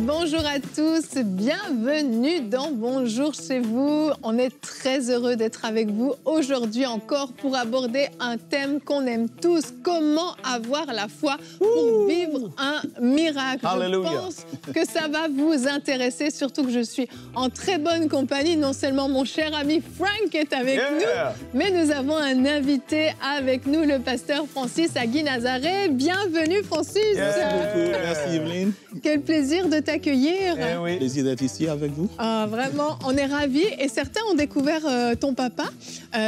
Bonjour à tous, bienvenue dans Bonjour chez vous. On est très heureux d'être avec vous aujourd'hui encore pour aborder un thème qu'on aime tous. Comment avoir la foi pour vivre un miracle. Alléluia. Je pense que ça va vous intéresser, surtout que je suis en très bonne compagnie. Non seulement mon cher ami Frank est avec nous, mais nous avons un invité avec nous, le pasteur Francis Agui-Nazaré. Bienvenue Francis. Merci beaucoup, merci Evelyne. Quel plaisir de t'accueillir. Oui. Plaisir d'être ici avec vous. Vraiment, on est ravis. Et certains ont découvert ton papa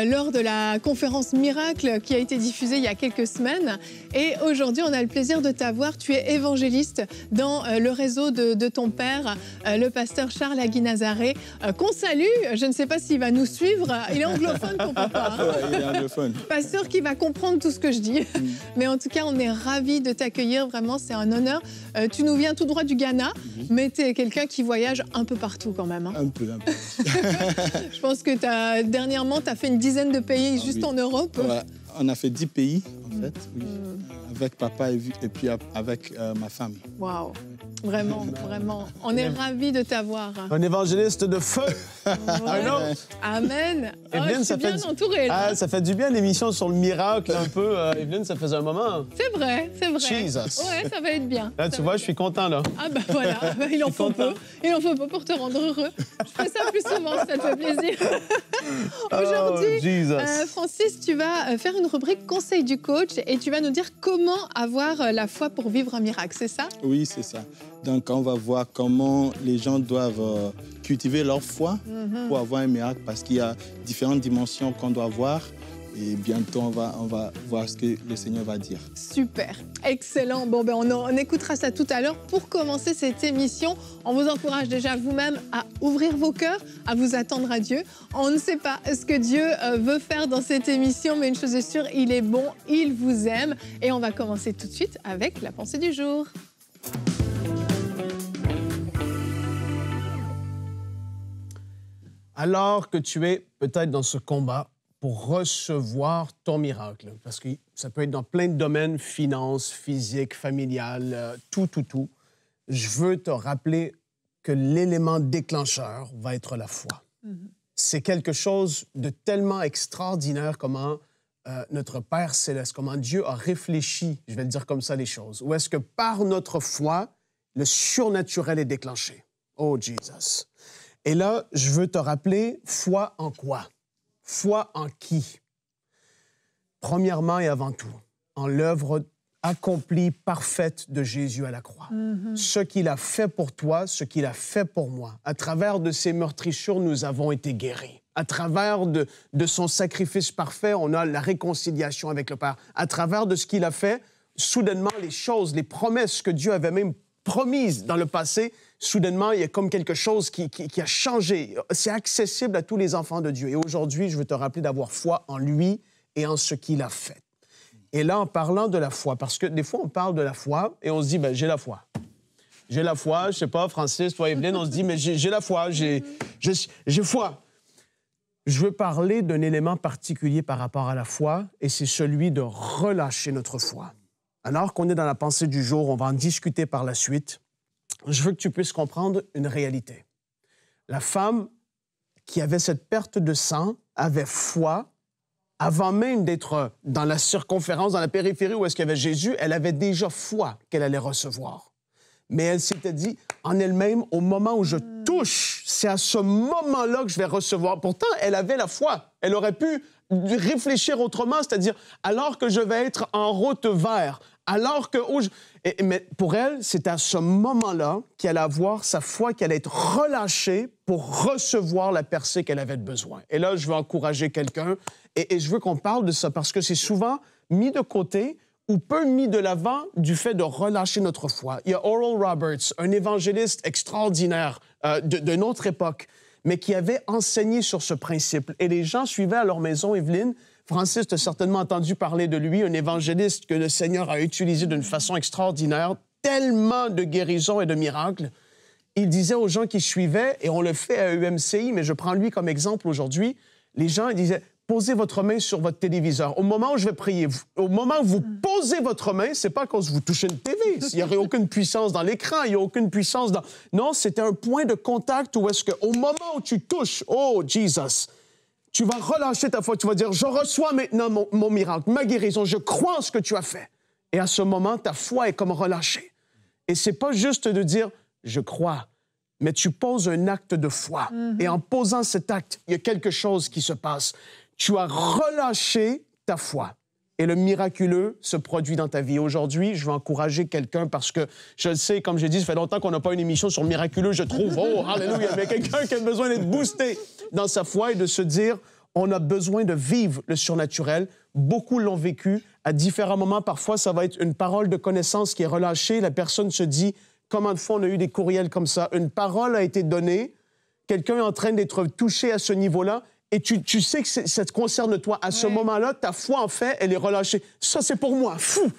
lors de la conférence Miracle qui a été diffusée il y a quelques semaines. Et aujourd'hui, on a le plaisir de t'avoir. Tu es évangéliste dans le réseau de ton père, le pasteur Charles Agui-Nazaré, qu'on salue. Je ne sais pas s'il va nous suivre. Il est anglophone, ton papa. Ouais, il est anglophone. Pas sûr qu'il va comprendre tout ce que je dis. Mais en tout cas, on est ravis de t'accueillir. Vraiment, c'est un honneur. Tu nous viens tout droit du Ghana, mais tu es quelqu'un qui voyage un peu partout quand même. Hein. Un peu. Je pense que dernièrement, tu as fait une dizaine de pays juste en Europe. Ouais, on a fait 10 pays, en fait, oui. Avec papa et puis avec ma femme. Waouh, vraiment. On est ravis de t'avoir. Un évangéliste de feu. Ouais. Amen. Evelyne, je suis bien entourée. Là. Ça fait du bien l'émission sur le miracle un peu. Evelyne, ça faisait un moment. C'est vrai. Jesus. Ouais, ça va être bien. Là, tu vois, je suis content, là. Ah bah voilà, il en faut peu. Il en faut peu pour te rendre heureux. Je ferai ça plus souvent, ça te fait plaisir. Aujourd'hui, Francis, tu vas faire une rubrique Conseil du coach et tu vas nous dire comment avoir la foi pour vivre un miracle, c'est ça? Oui, c'est ça. Donc, on va voir comment les gens doivent cultiver leur foi pour avoir un miracle, parce qu'il y a différentes dimensions qu'on doit voir. Et bientôt, on va voir ce que le Seigneur va dire. Super, excellent. Bon, on écoutera ça tout à l'heure. Pour commencer cette émission, on vous encourage déjà vous-même à ouvrir vos cœurs, à vous attendre à Dieu. On ne sait pas ce que Dieu veut faire dans cette émission, mais une chose est sûre, il est bon, il vous aime. Et on va commencer tout de suite avec la pensée du jour. Alors que tu es peut-être dans ce combat pour recevoir ton miracle, parce que ça peut être dans plein de domaines, finances, physique, familial, tout. Je veux te rappeler que l'élément déclencheur va être la foi. C'est quelque chose de tellement extraordinaire comment notre Père Céleste, comment Dieu a réfléchi, je vais le dire comme ça, les choses. Où est-ce que par notre foi, le surnaturel est déclenché. Oh, Jesus. Et là, je veux te rappeler, foi en quoi? Foi en qui? Premièrement et avant tout, en l'œuvre accomplie, parfaite de Jésus à la croix. Ce qu'il a fait pour toi, ce qu'il a fait pour moi. À travers de ses meurtrissures, nous avons été guéris. À travers de son sacrifice parfait, on a la réconciliation avec le Père. À travers de ce qu'il a fait, soudainement, les choses, les promesses que Dieu avait même promises dans le passé, soudainement, il y a comme quelque chose qui a changé. C'est accessible à tous les enfants de Dieu. Et aujourd'hui, je veux te rappeler d'avoir foi en lui et en ce qu'il a fait. Et là, en parlant de la foi, parce que des fois, on parle de la foi et on se dit, j'ai la foi. J'ai la foi, je sais pas, Francis, toi, Evelyne, on se dit, mais j'ai la foi, j'ai foi. Je veux parler d'un élément particulier par rapport à la foi, et c'est celui de relâcher notre foi. Alors qu'on est dans la pensée du jour, on va en discuter par la suite. Je veux que tu puisses comprendre une réalité. La femme qui avait cette perte de sang avait foi avant même d'être dans la circonférence, dans la périphérie où est-ce qu'il y avait Jésus, elle avait déjà foi qu'elle allait recevoir. Mais elle s'était dit en elle-même, au moment où je touche, c'est à ce moment-là que je vais recevoir. Pourtant, elle avait la foi. Elle aurait pu réfléchir autrement, c'est-à-dire, alors que je vais être en route vers, alors que... Mais pour elle, c'est à ce moment-là qu'elle allait avoir sa foi, qu'elle allait être relâchée pour recevoir la percée qu'elle avait besoin. Et là, je veux encourager quelqu'un, et je veux qu'on parle de ça, parce que c'est souvent mis de côté ou peu mis de l'avant du fait de relâcher notre foi. Il y a Oral Roberts, un évangéliste extraordinaire d'une autre époque, mais qui avait enseigné sur ce principe. Et les gens suivaient à leur maison, Evelyne. Francis, tu as certainement entendu parler de lui, un évangéliste que le Seigneur a utilisé d'une façon extraordinaire, tellement de guérisons et de miracles. Il disait aux gens qui suivaient, et on le fait à UMCI, mais je prends lui comme exemple aujourd'hui, les gens ils disaient, posez votre main sur votre téléviseur. Au moment où je vais prier, au moment où vous posez votre main, c'est pas quand vous touchez une TV. Il n'y aurait aucune puissance dans l'écran, il n'y a aucune puissance dans... Non, c'était un point de contact où est-ce qu'au moment où tu touches, oh, Jesus, tu vas relâcher ta foi, tu vas dire, je reçois maintenant mon miracle, ma guérison, je crois en ce que tu as fait. Et à ce moment, ta foi est comme relâchée. Et c'est pas juste de dire, je crois, mais tu poses un acte de foi. Et en posant cet acte, il y a quelque chose qui se passe. Tu as relâché ta foi. Et le miraculeux se produit dans ta vie. Aujourd'hui, je veux encourager quelqu'un parce que je le sais, comme j'ai dit, ça fait longtemps qu'on n'a pas une émission sur le miraculeux, je trouve. Oh, alléluia, mais quelqu'un qui a besoin d'être boosté dans sa foi et de se dire, on a besoin de vivre le surnaturel. Beaucoup l'ont vécu à différents moments. Parfois, ça va être une parole de connaissance qui est relâchée. La personne se dit, combien de fois on a eu des courriels comme ça? Une parole a été donnée, quelqu'un est en train d'être touché à ce niveau-là, et tu sais que ça te concerne toi. À ce moment-là, ta foi, en fait, elle est relâchée. Ça, c'est pour moi. Fou!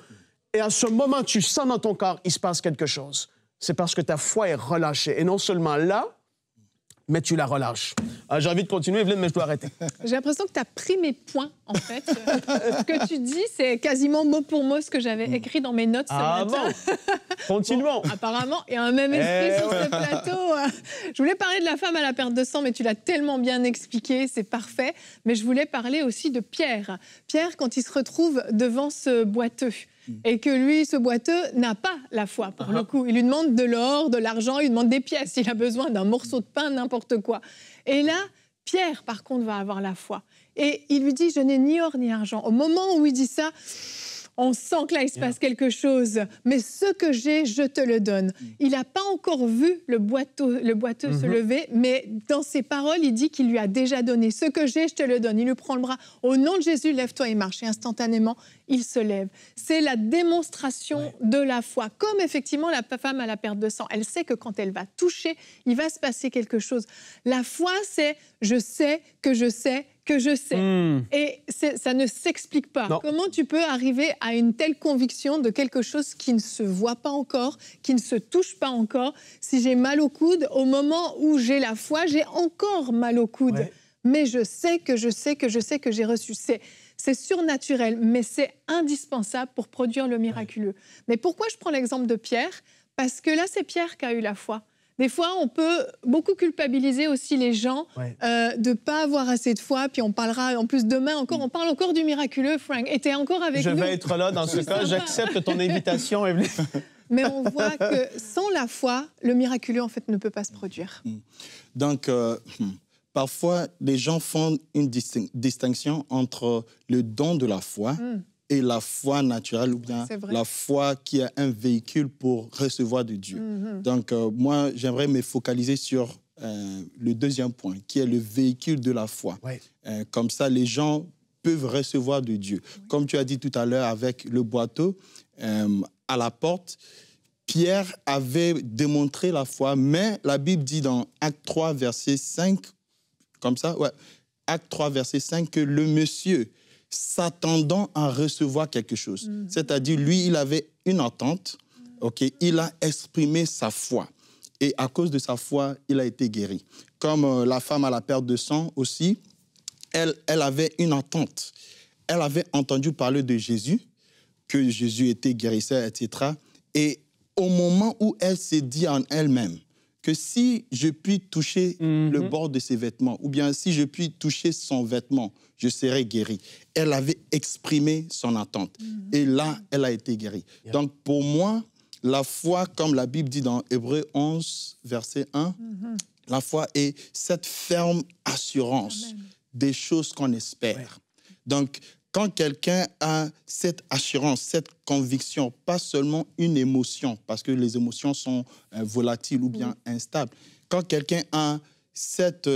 Et à ce moment, tu sens dans ton corps, il se passe quelque chose. C'est parce que ta foi est relâchée. Et non seulement là, mais tu la relâches. J'ai envie de continuer, Evelyne, mais je dois arrêter. J'ai l'impression que tu as pris mes points, en fait. Ce que tu dis, c'est quasiment mot pour mot ce que j'avais écrit dans mes notes ce matin. Bon. Continuons. Bon, apparemment, il y a un même esprit sur ce plateau. Je voulais parler de la femme à la perte de sang, mais tu l'as tellement bien expliqué, c'est parfait. Mais je voulais parler aussi de Pierre. Pierre, quand il se retrouve devant ce boiteux, et que lui, ce boiteux, n'a pas la foi, pour le coup. Il lui demande de l'or, de l'argent, il lui demande des pièces, il a besoin d'un morceau de pain, n'importe quoi. Et là, Pierre, par contre, va avoir la foi. Et il lui dit, je n'ai ni or ni argent. Au moment où il dit ça, on sent que là, il se passe quelque chose. Mais ce que j'ai, je te le donne. Il n'a pas encore vu le boiteux se lever, mais dans ses paroles, il dit qu'il lui a déjà donné. Ce que j'ai, je te le donne. Il lui prend le bras. Au nom de Jésus, lève-toi et marche. Et instantanément, il se lève. C'est la démonstration de la foi. Comme effectivement la femme à la perte de sang. Elle sait que quand elle va toucher, il va se passer quelque chose. La foi, c'est je sais que je sais que je sais. Et ça ne s'explique pas. Non. Comment tu peux arriver à une telle conviction de quelque chose qui ne se voit pas encore, qui ne se touche pas encore? Si j'ai mal au coude, au moment où j'ai la foi, j'ai encore mal au coude. Ouais. Mais je sais que je sais que je sais que j'ai reçu. C'est surnaturel, mais c'est indispensable pour produire le miraculeux. Mais pourquoi je prends l'exemple de Pierre? Parce que là, c'est Pierre qui a eu la foi. Des fois, on peut beaucoup culpabiliser aussi les gens de ne pas avoir assez de foi. Puis on parlera, en plus, demain encore, on parle encore du miraculeux, Frank. Et tu es encore avec nous. Je vais être là dans ce cas. J'accepte ton invitation, Evelyne. Mais on voit que sans la foi, le miraculeux, en fait, ne peut pas se produire. Donc, parfois, les gens font une distinction entre le don de la foi et la foi naturelle, ou bien la foi qui est un véhicule pour recevoir de Dieu. Donc, moi, j'aimerais me focaliser sur le deuxième point, qui est le véhicule de la foi. Comme ça, les gens peuvent recevoir de Dieu. Comme tu as dit tout à l'heure avec le boiteux, à la porte, Pierre avait démontré la foi, mais la Bible dit dans Acte 3, verset 5, comme ça, Acte 3, verset 5, que le monsieur, s'attendant à recevoir quelque chose. C'est-à-dire, lui, il avait une attente, il a exprimé sa foi. Et à cause de sa foi, il a été guéri. Comme la femme à la perte de sang aussi, elle avait une attente. Elle avait entendu parler de Jésus, que Jésus était guérisseur, etc. Et au moment où elle s'est dit en elle-même que si je puis toucher le bord de ses vêtements, ou bien si je puis toucher son vêtement, je serai guéri. Elle avait exprimé son attente. Et là, elle a été guérie. Donc, pour moi, la foi, comme la Bible dit dans Hébreux 11, verset 1, la foi est cette ferme assurance des choses qu'on espère. Donc, quand quelqu'un a cette assurance, cette conviction, pas seulement une émotion, parce que les émotions sont volatiles ou bien instables, quand quelqu'un a cette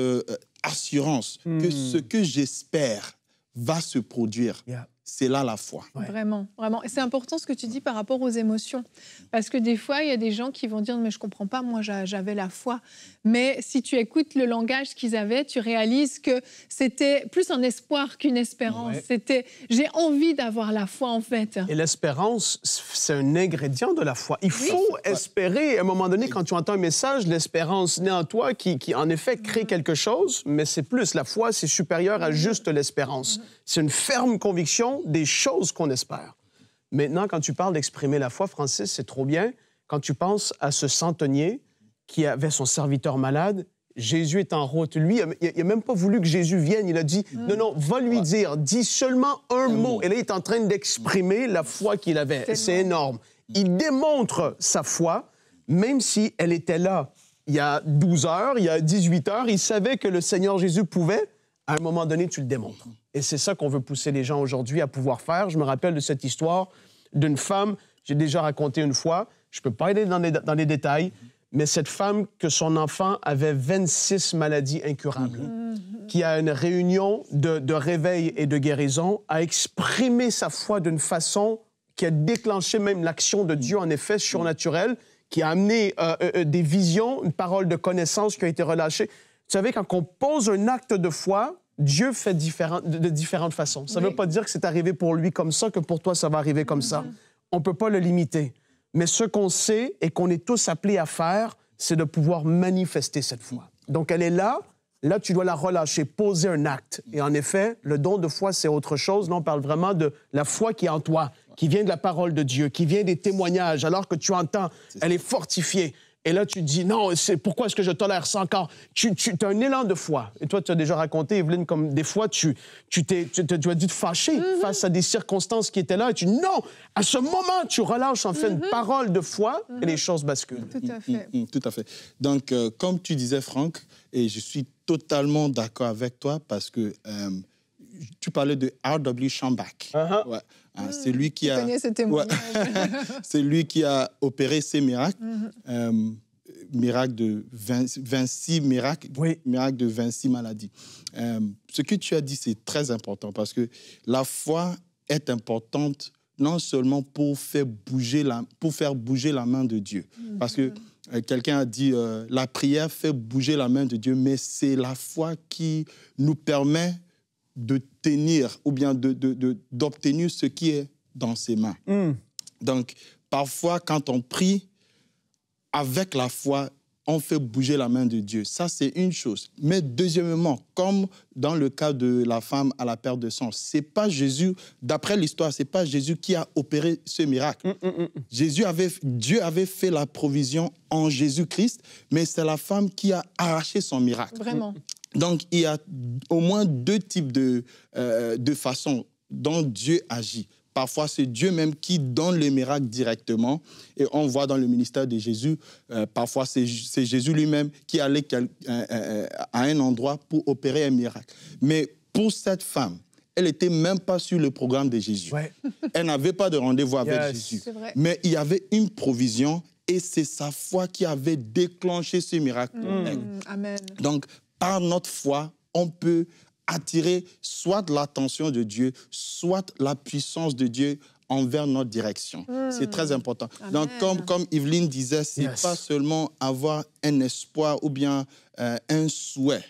assurance que ce que j'espère va se produire, c'est là la foi. Ouais. Vraiment, vraiment. Et c'est important ce que tu dis par rapport aux émotions. Parce que des fois, il y a des gens qui vont dire « mais je ne comprends pas, moi j'avais la foi ». Mais si tu écoutes le langage qu'ils avaient, tu réalises que c'était plus un espoir qu'une espérance. Ouais. C'était « j'ai envie d'avoir la foi en fait ». Et l'espérance, c'est un ingrédient de la foi. Il faut espérer. À un moment donné, quand tu entends un message, l'espérance naît en toi qui en effet, crée quelque chose, mais c'est plus. La foi, c'est supérieur à juste l'espérance. C'est une ferme conviction des choses qu'on espère. Maintenant, quand tu parles d'exprimer la foi, Francis, c'est trop bien. Quand tu penses à ce centenier qui avait son serviteur malade, Jésus est en route. Lui, il n'a même pas voulu que Jésus vienne. Il a dit, non, va lui dire, dis seulement un mot. Et là, il est en train d'exprimer la foi qu'il avait. C'est énorme. Il démontre sa foi, même si elle était là il y a 12 heures, il y a 18 heures. Il savait que le Seigneur Jésus pouvait. À un moment donné, tu le démontres. Et c'est ça qu'on veut pousser les gens aujourd'hui à pouvoir faire. Je me rappelle de cette histoire d'une femme, j'ai déjà raconté une fois, je ne peux pas aller dans les détails, mais cette femme que son enfant avait 26 maladies incurables, qui à une réunion de réveil et de guérison a exprimé sa foi d'une façon qui a déclenché même l'action de Dieu, en effet, surnaturelle, qui a amené des visions, une parole de connaissance qui a été relâchée. Vous savez, quand on pose un acte de foi, Dieu fait de différentes façons. Ça ne veut pas dire que c'est arrivé pour lui comme ça, que pour toi, ça va arriver comme ça. On ne peut pas le limiter. Mais ce qu'on sait et qu'on est tous appelés à faire, c'est de pouvoir manifester cette foi. Donc, elle est là. Là, tu dois la relâcher, poser un acte. Et en effet, le don de foi, c'est autre chose. Là, on parle vraiment de la foi qui est en toi, qui vient de la parole de Dieu, qui vient des témoignages. Alors que tu entends, elle est fortifiée. Et là, tu te dis, non, pourquoi est-ce que je tolère ça encore? Tu as un élan de foi. Et toi, tu as déjà raconté, Evelyne, comme des fois, tu as dû te fâcher face à des circonstances qui étaient là. Et tu dis, non, à ce moment, tu relâches en fait une parole de foi et les choses basculent. Tout à fait. Tout à fait. Donc, comme tu disais, Franck, et je suis totalement d'accord avec toi parce que tu parlais de R.W. Schambach. Ouais. C'est lui qui a... c'est lui qui a opéré ces miracles. Miracle de 26 miracles, miracle de 26 maladies. Ce que tu as dit, c'est très important parce que la foi est importante non seulement pour faire bouger la main de Dieu. Parce que quelqu'un a dit la prière fait bouger la main de Dieu, mais c'est la foi qui nous permet de tenir ou bien d'obtenir ce qui est dans ses mains. Donc, parfois, quand on prie avec la foi, on fait bouger la main de Dieu. Ça, c'est une chose. Mais deuxièmement, comme dans le cas de la femme à la perte de sang, c'est pas Jésus, d'après l'histoire, c'est pas Jésus qui a opéré ce miracle. Dieu avait fait la provision en Jésus-Christ, mais c'est la femme qui a arraché son miracle. Vraiment. Donc, il y a au moins deux types de façons dont Dieu agit. Parfois, c'est Dieu même qui donne le miracle directement. Et on voit dans le ministère de Jésus, parfois, c'est Jésus lui-même qui allait à un endroit pour opérer un miracle. Mais pour cette femme, elle n'était même pas sur le programme de Jésus. Elle n'avait pas de rendez-vous avec Jésus. Mais il y avait une provision et c'est sa foi qui avait déclenché ce miracle. Amen. Donc, par notre foi, on peut attirer soit l'attention de Dieu, soit la puissance de Dieu envers notre direction. C'est très important. Amen. Donc, comme Evelyne disait, ce n'est pas seulement avoir un espoir ou bien un souhait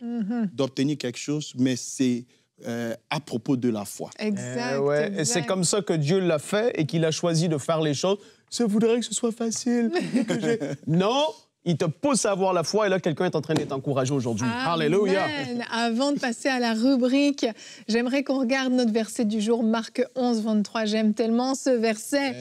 d'obtenir quelque chose, mais c'est à propos de la foi. Exact. Et c'est comme ça que Dieu l'a fait et qu'il a choisi de faire les choses. Ça voudrait que ce soit facile. Non! Il te pousse à avoir la foi et là, quelqu'un est en train d'être encouragé aujourd'hui. Alléluia! Avant de passer à la rubrique, j'aimerais qu'on regarde notre verset du jour, Marc 11, 23. J'aime tellement ce verset.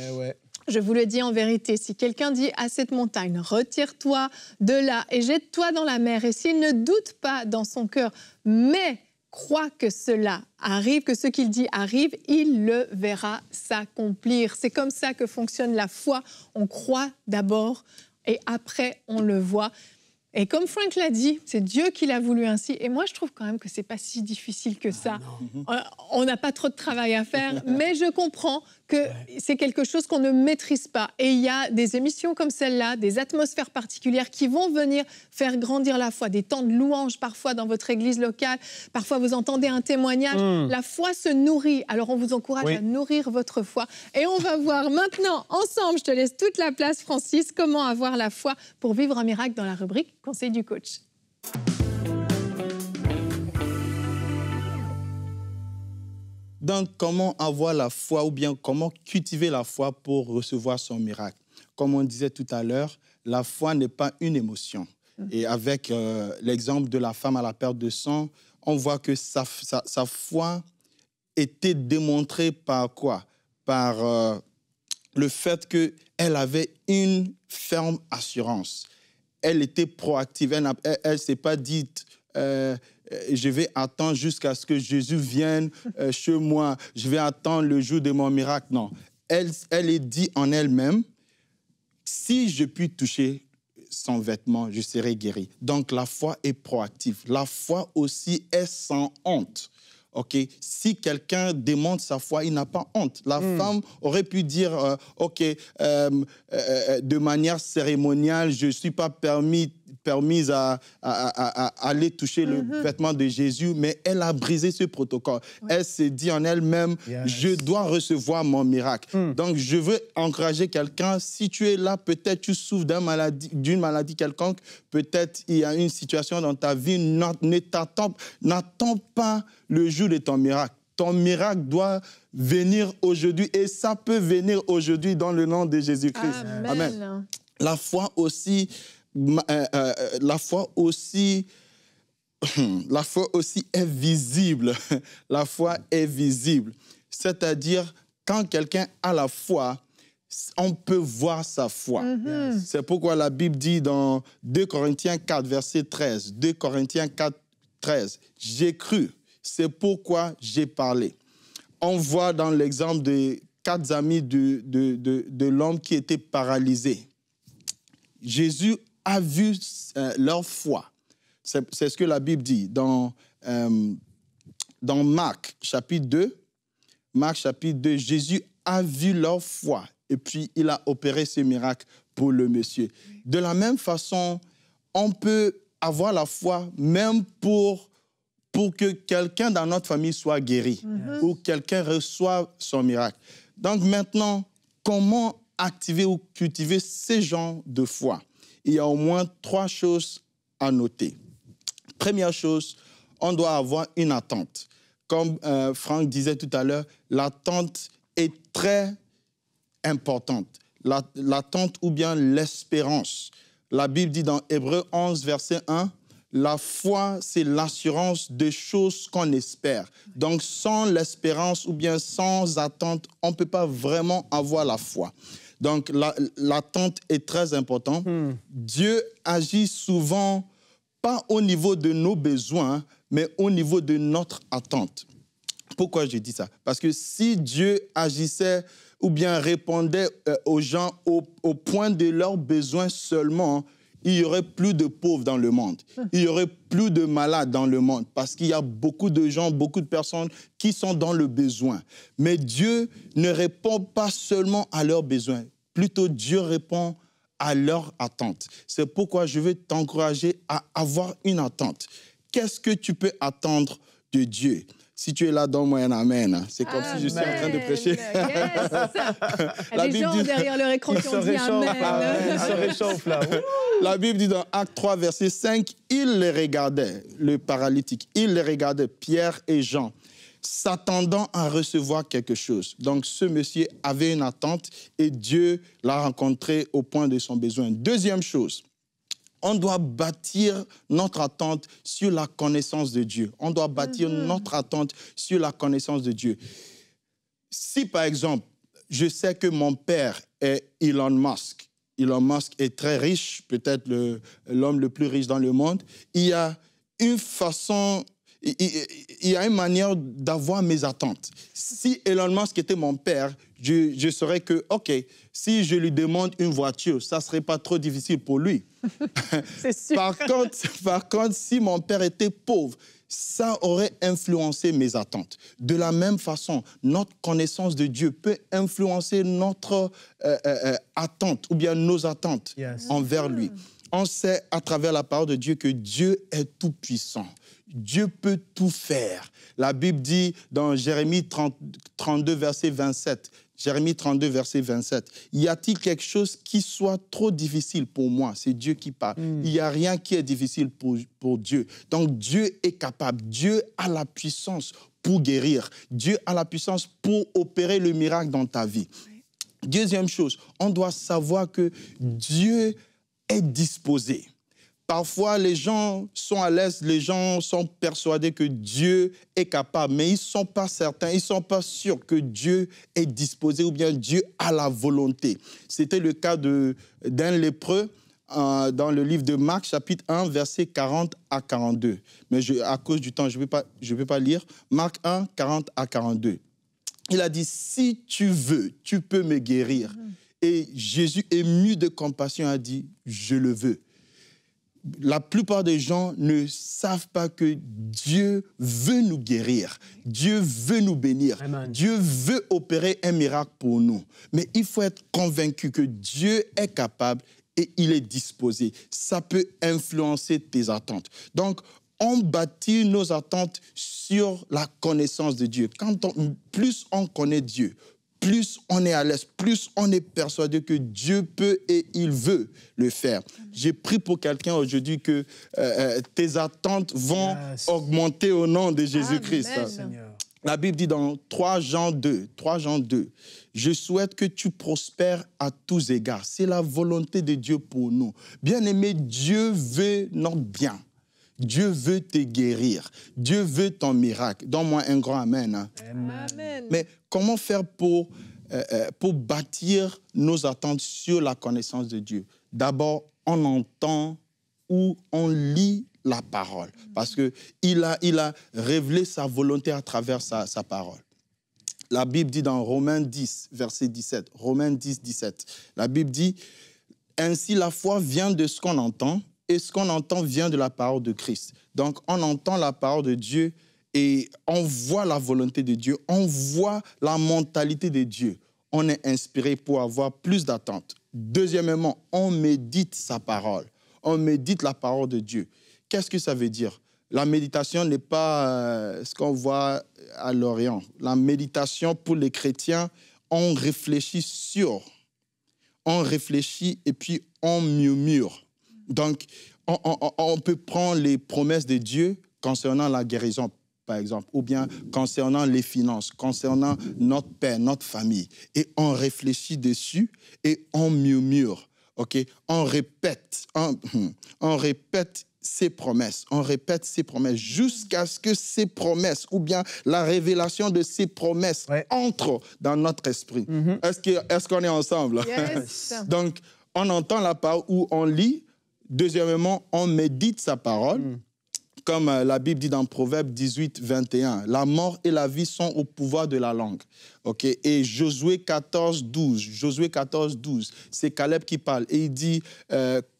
Je vous le dis en vérité, si quelqu'un dit à cette montagne, retire-toi de là et jette-toi dans la mer, et s'il ne doute pas dans son cœur, mais croit que cela arrive, que ce qu'il dit arrive, il le verra s'accomplir. C'est comme ça que fonctionne la foi. On croit d'abord et après, on le voit. Et comme Frank l'a dit, c'est Dieu qui l'a voulu ainsi. Et moi, je trouve quand même que c'est pas si difficile que ça. On n'a pas trop de travail à faire, mais je comprends que c'est quelque chose qu'on ne maîtrise pas. Et il y a des émissions comme celle-là, des atmosphères particulières qui vont venir faire grandir la foi, des temps de louange parfois dans votre église locale. Parfois, vous entendez un témoignage. La foi se nourrit. Alors, on vous encourage à nourrir votre foi. Et on va voir maintenant, ensemble, je te laisse toute la place, Francis, comment avoir la foi pour vivre un miracle dans la rubrique Conseil du coach. Donc, comment avoir la foi ou bien comment cultiver la foi pour recevoir son miracle? Comme on disait tout à l'heure, la foi n'est pas une émotion. Et avec l'exemple de la femme à la perte de sang, on voit que sa foi était démontrée par quoi? Par le fait qu'elle avait une ferme assurance. Elle était proactive. Elle ne s'est pas dite je vais attendre jusqu'à ce que Jésus vienne chez moi. Je vais attendre le jour de mon miracle. Non. Elle est dit en elle-même, si je puis toucher son vêtement, je serai guéri. Donc la foi est proactive. La foi aussi est sans honte. Okay. Si quelqu'un démontre sa foi, il n'a pas honte. La femme aurait pu dire, de manière cérémoniale, je ne suis pas permise à aller toucher le vêtement de Jésus, mais elle a brisé ce protocole. Elle s'est dit en elle-même, je dois recevoir mon miracle. Donc, je veux encourager quelqu'un, si tu es là, peut-être tu souffres d'une maladie quelconque, peut-être il y a une situation dans ta vie, n'attends pas le jour de ton miracle. Ton miracle doit venir aujourd'hui et ça peut venir aujourd'hui dans le nom de Jésus-Christ. Amen. La foi aussi est visible. La foi est visible. C'est-à-dire, quand quelqu'un a la foi, on peut voir sa foi. C'est pourquoi la Bible dit dans 2 Corinthiens 4, verset 13, 2 Corinthiens 4, 13, j'ai cru, c'est pourquoi j'ai parlé. On voit dans l'exemple des 4 amis de l'homme qui était paralysé. Jésus a vu leur foi. C'est ce que la Bible dit dans Marc, chapitre 2. Marc, chapitre 2, Jésus a vu leur foi et puis il a opéré ce miracle pour le monsieur. De la même façon, on peut avoir la foi même pour que quelqu'un dans notre famille soit guéri ou quelqu'un reçoive son miracle. Donc maintenant, comment activer ou cultiver ces genres de foi? Il y a au moins 3 choses à noter. Première chose, on doit avoir une attente. Comme Franck disait tout à l'heure, l'attente est très importante. L'attente ou bien l'espérance. La Bible dit dans Hébreux 11, verset 1, la foi, c'est l'assurance des choses qu'on espère. Donc, sans l'espérance ou bien sans attente, on ne peut pas vraiment avoir la foi. Donc, l'attente est très importante. Dieu agit souvent, pas au niveau de nos besoins, mais au niveau de notre attente. Pourquoi je dis ça? Parce que si Dieu agissait ou bien répondait aux gens au point de leurs besoins seulement, il y aurait plus de pauvres dans le monde. Il y aurait plus de malades dans le monde parce qu'il y a beaucoup de gens, beaucoup de personnes qui sont dans le besoin. Mais Dieu ne répond pas seulement à leurs besoins. Plutôt, Dieu répond à leur attente. C'est pourquoi je veux t'encourager à avoir une attente. Qu'est-ce que tu peux attendre de Dieu? Si tu es là, donne-moi un amen. C'est comme si je suis en train de prêcher. Les gens derrière leur écran qui ont dit amen. Ils se réchauffent là. La Bible dit dans Actes 3, verset 5, il les regardait, le paralytique, il les regardait, Pierre et Jean, s'attendant à recevoir quelque chose. Donc, ce monsieur avait une attente et Dieu l'a rencontré au point de son besoin. Deuxième chose, on doit bâtir notre attente sur la connaissance de Dieu. On doit bâtir notre attente sur la connaissance de Dieu. Si, par exemple, je sais que mon père est Elon Musk. Elon Musk est très riche, peut-être l'homme le plus riche dans le monde. Il y a une façon, il y a une manière d'avoir mes attentes. Si Elon Musk était mon père, je saurais que, OK, si je lui demande une voiture, ça ne serait pas trop difficile pour lui. C'est sûr. Par contre, si mon père était pauvre, ça aurait influencé mes attentes. De la même façon, notre connaissance de Dieu peut influencer notre attente ou bien nos attentes envers lui. On sait à travers la parole de Dieu que Dieu est tout-puissant. Dieu peut tout faire. La Bible dit dans Jérémie 32, verset 27, Jérémie 32, verset 27, « Y a-t-il quelque chose qui soit trop difficile pour moi ?» C'est Dieu qui parle. Il n'y a rien qui est difficile pour Dieu. Donc Dieu est capable. Dieu a la puissance pour guérir. Dieu a la puissance pour opérer le miracle dans ta vie. Deuxième chose, on doit savoir que Dieu est disposé. Parfois, les gens sont à l'aise, les gens sont persuadés que Dieu est capable, mais ils ne sont pas certains, ils ne sont pas sûrs que Dieu est disposé ou bien Dieu a la volonté. C'était le cas d'un lépreux dans le livre de Marc, chapitre 1, versets 40 à 42. Mais à cause du temps, je ne vais pas lire. Marc 1, 40 à 42. Il a dit, si tu veux, tu peux me guérir. Et Jésus, ému de compassion, a dit, je le veux. La plupart des gens ne savent pas que Dieu veut nous guérir. Dieu veut nous bénir. Amen. Dieu veut opérer un miracle pour nous. Mais il faut être convaincu que Dieu est capable et il est disposé. Ça peut influencer tes attentes. Donc, on bâtit nos attentes sur la connaissance de Dieu. Plus on connaît Dieu, plus on est à l'aise, plus on est persuadé que Dieu peut et il veut le faire. J'ai prié pour quelqu'un aujourd'hui que tes attentes vont augmenter au nom de Jésus-Christ. La Bible dit dans 3 Jean 2, je souhaite que tu prospères à tous égards. C'est la volonté de Dieu pour nous. Bien-aimé, Dieu veut notre bien. Dieu veut te guérir. Dieu veut ton miracle. Donne-moi un grand amen. Hein. Amen. Mais comment faire pour bâtir nos attentes sur la connaissance de Dieu? D'abord, on entend ou on lit la parole. Parce qu'il a révélé sa volonté à travers sa parole. La Bible dit dans Romains 10, verset 17, Romains 10, 17, la Bible dit « Ainsi la foi vient de ce qu'on entend, et ce qu'on entend vient de la parole de Christ. » Donc, on entend la parole de Dieu et on voit la volonté de Dieu, on voit la mentalité de Dieu. On est inspiré pour avoir plus d'attentes. Deuxièmement, on médite sa parole. On médite la parole de Dieu. Qu'est-ce que ça veut dire? La méditation n'est pas ce qu'on voit à l'Orient. La méditation, pour les chrétiens, on réfléchit et puis on murmure. Donc, on peut prendre les promesses de Dieu concernant la guérison, par exemple, ou bien concernant les finances, concernant notre père, notre famille. Et on réfléchit dessus et on murmure. Okay? On répète ces promesses. On répète ces promesses jusqu'à ce que ces promesses ou bien la révélation de ces promesses entre dans notre esprit. Est-ce qu'on est ensemble? Yes. Donc, on entend la parole ou on lit. Deuxièmement, on médite sa parole. Comme la Bible dit dans Proverbe 18, 21, la mort et la vie sont au pouvoir de la langue. Okay? Et Josué 14, 12, c'est Caleb qui parle. Et il dit,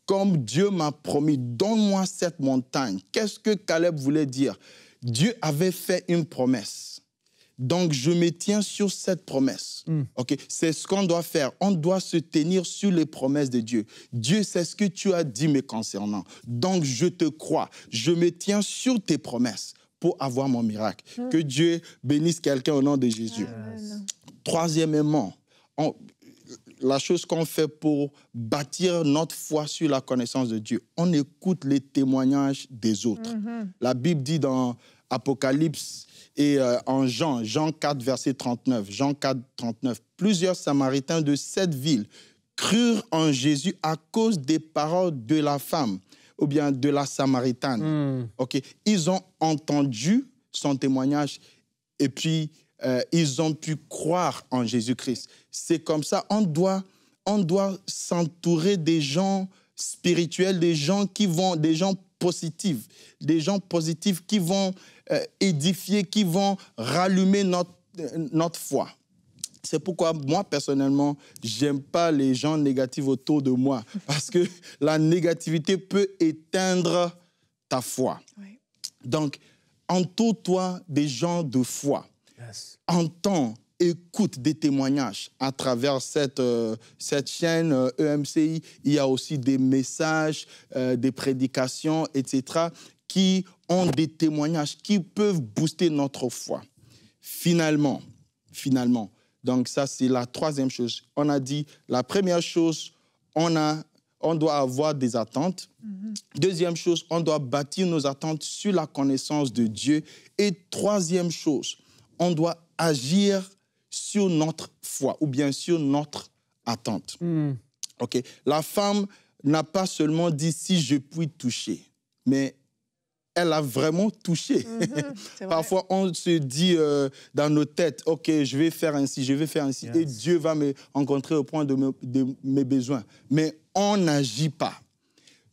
comme Dieu m'a promis, donne-moi cette montagne. Qu'est-ce que Caleb voulait dire? Dieu avait fait une promesse. Donc, je me tiens sur cette promesse. Okay? C'est ce qu'on doit faire. On doit se tenir sur les promesses de Dieu. Dieu, c'est ce que tu as dit me concernant. Donc, je te crois. Je me tiens sur tes promesses pour avoir mon miracle. Que Dieu bénisse quelqu'un au nom de Jésus. Amen. Troisièmement, la chose qu'on fait pour bâtir notre foi sur la connaissance de Dieu, on écoute les témoignages des autres. La Bible dit dans Apocalypse et en Jean 4, verset 39, Jean 4, 39, plusieurs Samaritains de cette ville crurent en Jésus à cause des paroles de la femme ou bien de la Samaritaine. Okay. Ils ont entendu son témoignage et puis ils ont pu croire en Jésus-Christ. C'est comme ça, on doit s'entourer des gens spirituels, des gens positifs qui vont édifier, qui vont rallumer notre foi. C'est pourquoi, moi, personnellement, j'aime pas les gens négatifs autour de moi. Parce que la négativité peut éteindre ta foi. Oui. Donc, entoure-toi des gens de foi. Yes. Entends, écoute des témoignages à travers cette chaîne EMCI. Il y a aussi des messages, des prédications, etc., qui ont des témoignages qui peuvent booster notre foi. Finalement, donc ça, c'est la troisième chose. On a dit, la première chose, on doit avoir des attentes. Deuxième chose, on doit bâtir nos attentes sur la connaissance de Dieu. Et troisième chose, on doit agir sur notre foi ou bien sur notre attente. Okay. La femme n'a pas seulement dit « si je puis toucher », mais elle a vraiment touché. Parfois, on se dit dans nos têtes, « OK, je vais faire ainsi, je vais faire ainsi. Yes. » Et Dieu va me rencontrer au point de mes besoins. Mais on n'agit pas.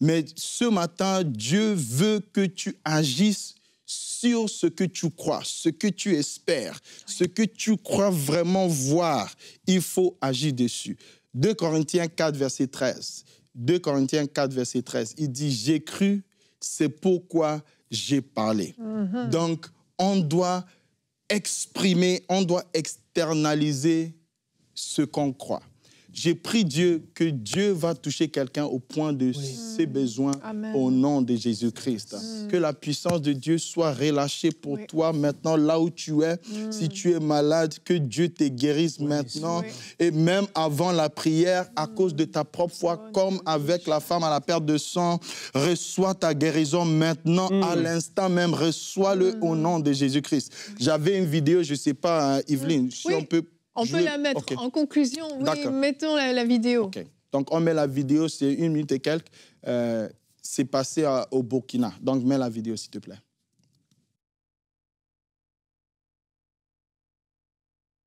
Mais ce matin, Dieu veut que tu agisses sur ce que tu crois, ce que tu espères, ce que tu crois vraiment voir. Il faut agir dessus. 2 Corinthiens 4, verset 13. 2 Corinthiens 4, verset 13. Il dit « J'ai cru, c'est pourquoi j'ai parlé. » Donc, on doit exprimer, on doit externaliser ce qu'on croit. J'ai prié Dieu que Dieu va toucher quelqu'un au point de ses besoins. Amen. Au nom de Jésus-Christ. Que la puissance de Dieu soit relâchée pour toi maintenant, là où tu es. Si tu es malade, que Dieu te guérisse maintenant. Et même avant la prière, à cause de ta propre foi, comme avec la femme à la perte de sang, reçois ta guérison maintenant, à l'instant même. Reçois-le au nom de Jésus-Christ. J'avais une vidéo, je ne sais pas, Yveline, si on peut... On peut la mettre en conclusion. Oui, mettons la vidéo. Okay. Donc, on met la vidéo, c'est 1 minute et quelques. C'est passé au Burkina. Donc, mets la vidéo, s'il te plaît.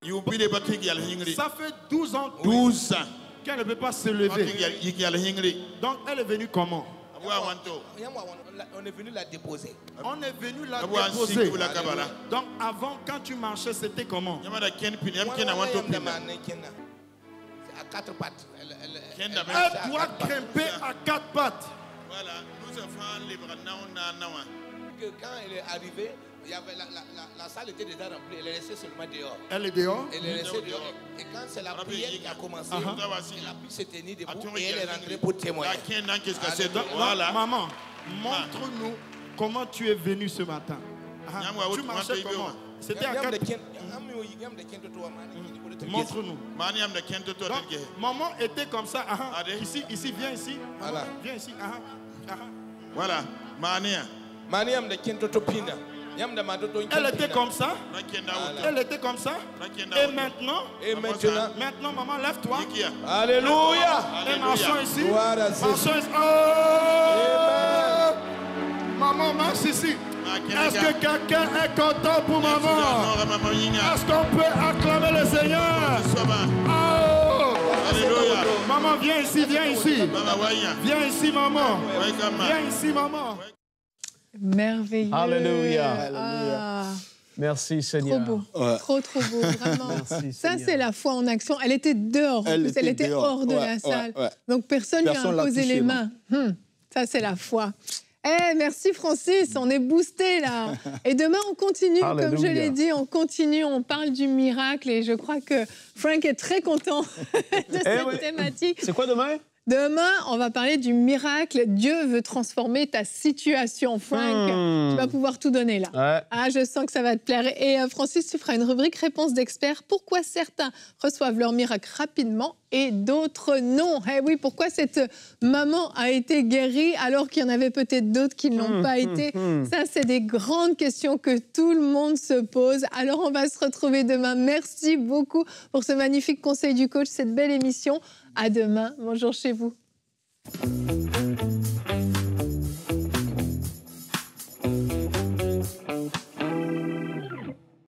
Ça fait 12 ans. 12 ans. Qu'elle ne peut pas se lever. Donc, elle est venue comment? On est venu la déposer. On est venu la déposer. Donc avant, quand tu marchais, c'était comment? C'est à 4 pattes. Elle doit grimper à 4 pattes. Voilà. Quand elle est arrivée, il y avait la salle était déjà remplie. Elle est restée seulement dehors. Elle est dehors? Elle est restée dehors. Et quand c'est la prière qui a commencé, elle a pu se tenir debout et elle est rentrée pour témoigner. Voilà. Maman, montre-nous comment tu es venu ce matin. Tu marchais comment? C'était à 4... Montre-nous. Maman était comme ça. Ici, viens ici. Voilà. Viens ici. Voilà. Elle était comme ça. Elle était comme ça. Et maintenant? Maintenant, maman, lève-toi. Alléluia. Et marchons ici. Marchons ici. Oh! Maman, marche ici. Est-ce que quelqu'un est content pour maman? Est-ce qu'on peut acclamer le Seigneur? Oh! Alléluia. Maman, viens ici, viens ici. Viens ici, maman. Viens ici, maman. Merveilleux. Alléluia. Merci Seigneur. Trop beau. Trop beau, vraiment. Merci, ça, c'est la foi en action. Elle était dehors. Elle était hors de la salle. Donc, personne lui a imposé les mains. Ça, c'est la foi. Merci Francis, on est boosté là. Et demain, on continue, comme je l'ai dit, on continue, on parle du miracle. Et je crois que Frank est très content de cette thématique. C'est quoi demain? Demain, on va parler du miracle. Dieu veut transformer ta situation. Frank, tu vas pouvoir tout donner là. Ouais. Je sens que ça va te plaire. Et Francis, tu feras une rubrique réponse d'experts. Pourquoi certains reçoivent leur miracle rapidement et d'autres non? Oui, pourquoi cette maman a été guérie alors qu'il y en avait peut-être d'autres qui ne l'ont pas été? Ça, c'est des grandes questions que tout le monde se pose. Alors, on va se retrouver demain. Merci beaucoup pour ce magnifique conseil du coach, cette belle émission. À demain. Bonjour chez vous.